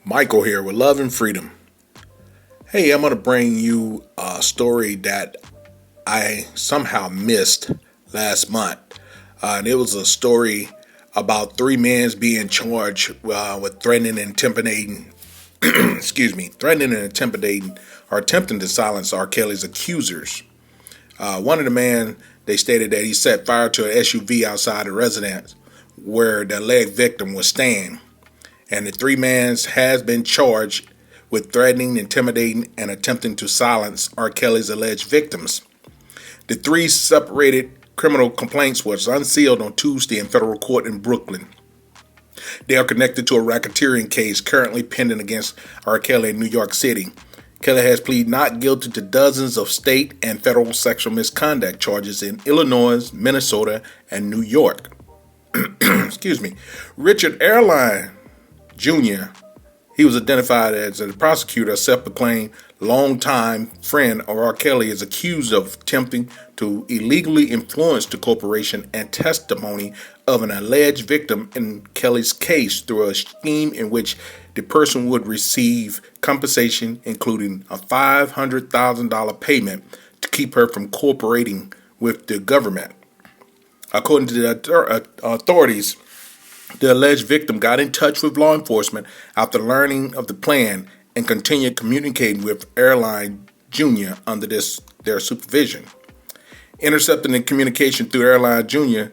Michael here with Love and Freedom. Hey, I'm going to bring you a story that I somehow missed last month. And it was a story about three men being charged with threatening and intimidating, threatening and intimidating or attempting to silence R. Kelly's accusers. One of the men, they stated that he set fire to an SUV outside a residence where the alleged victim was staying. And the three men has been charged with threatening, intimidating, and attempting to silence R. Kelly's alleged victims. The three separated criminal complaints was unsealed on Tuesday in federal court in Brooklyn. They are connected to a racketeering case currently pending against R. Kelly in New York City. Kelly has pleaded not guilty to dozens of state and federal sexual misconduct charges in Illinois, Minnesota, and New York. Richard Airline Jr. He was identified as a prosecutor, a self-proclaimed longtime friend of R. Kelly, is accused of attempting to illegally influence the corporation and testimony of an alleged victim in Kelly's case through a scheme in which the person would receive compensation, including a $500,000 payment to keep her from cooperating with the government. According to the authorities, the alleged victim got in touch with law enforcement after learning of the plan and continued communicating with Airline Jr. under their supervision. Intercepting the communication through Airline Jr.,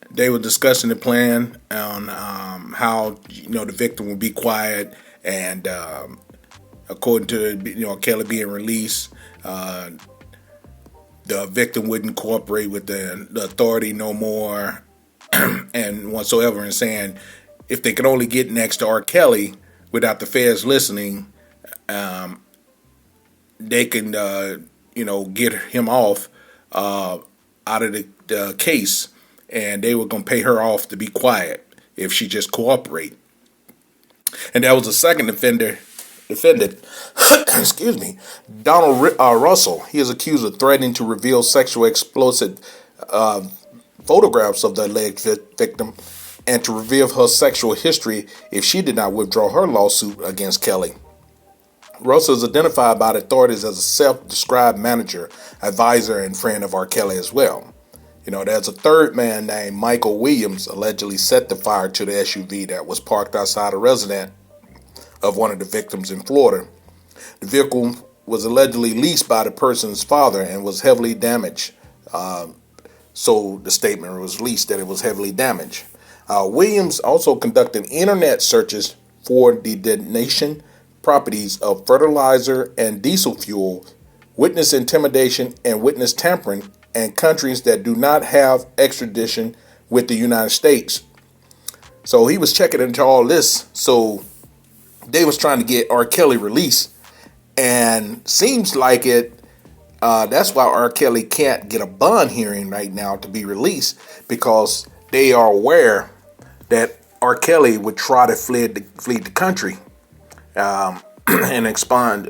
they were discussing the plan on how the victim would be quiet, and according to Kelly being released, the victim wouldn't cooperate with the authority no more. And whatsoever, and saying if they could only get next to R. Kelly without the feds listening, they can get him off out of the case, and they were going to pay her off to be quiet if she just cooperate. And that was the second defendant, Donald Russell. He is accused of threatening to reveal sexual explosive photographs of the alleged victim and to reveal her sexual history if she did not withdraw her lawsuit against Kelly. Russell is identified by the authorities as a self-described manager, advisor, and friend of R. Kelly as well. There's a third man named Michael Williams allegedly set the fire to the SUV that was parked outside a residence of one of the victims in Florida. The vehicle was allegedly leased by the person's father and was heavily damaged. So the statement was released that it was heavily damaged. Williams also conducted internet searches for the detonation properties of fertilizer and diesel fuel, witness intimidation and witness tampering, and countries that do not have extradition with the United States. So he was checking into all this. So they was trying to get R. Kelly released, and seems like it. That's why R. Kelly can't get a bond hearing right now to be released, because they are aware that R. Kelly would try to flee the country and expound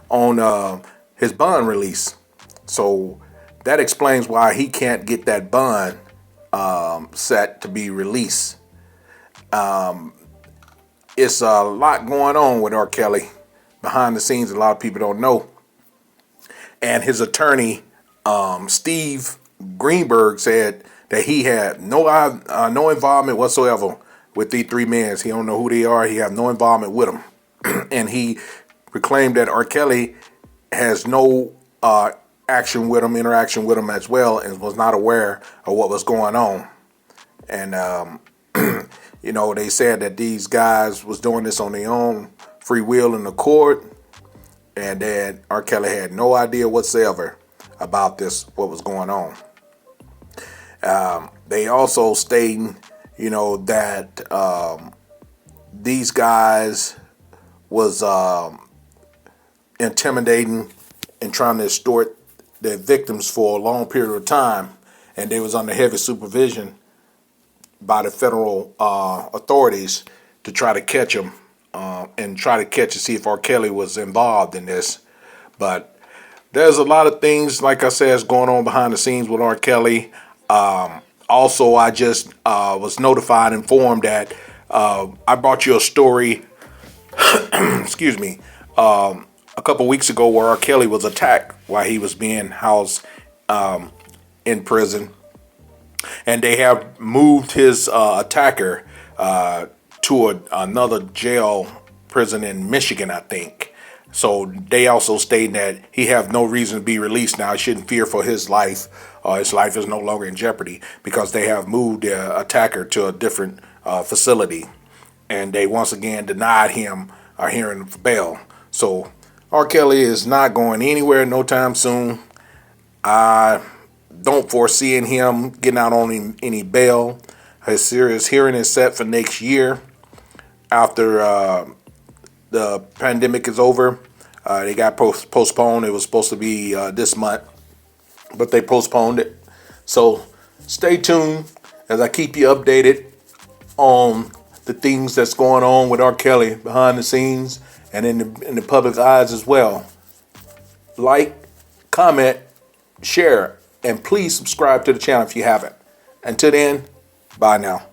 on his bond release. So that explains why he can't get that bond set to be released. It's a lot going on with R. Kelly behind the scenes. A lot of people don't know. And his attorney, Steve Greenberg, said that he had no involvement whatsoever with these three men. He don't know who they are. He have no involvement with them. And he proclaimed that R. Kelly has no interaction with him as well, and was not aware of what was going on. And, they said that these guys was doing this on their own free will and accord. And then R. Kelly had no idea whatsoever about what was going on. They also stating, that these guys was intimidating and trying to extort their victims for a long period of time, and they was under heavy supervision by the federal authorities to try to catch them. And try to see if R. Kelly was involved in this. But there's a lot of things, like I said, is going on behind the scenes with R. Kelly. Also, I just was informed that I brought you a story, excuse me, a couple weeks ago where R. Kelly was attacked while he was being housed in prison. And they have moved his attacker to another jail prison in Michigan, I think. So they also state that he have no reason to be released now. He shouldn't fear for his life. His life is no longer in jeopardy because they have moved the attacker to a different facility. And they once again denied him a hearing for bail. So R. Kelly is not going anywhere no time soon. I don't foresee him getting out on any bail. His serious hearing is set for next year after the pandemic is over. They got postponed. It was supposed to be this month, but they postponed it. So stay tuned as I keep you updated on the things that's going on with R. Kelly behind the scenes and in the public eyes as well. Like, comment, share, and please subscribe to the channel if you haven't. Until then, bye now.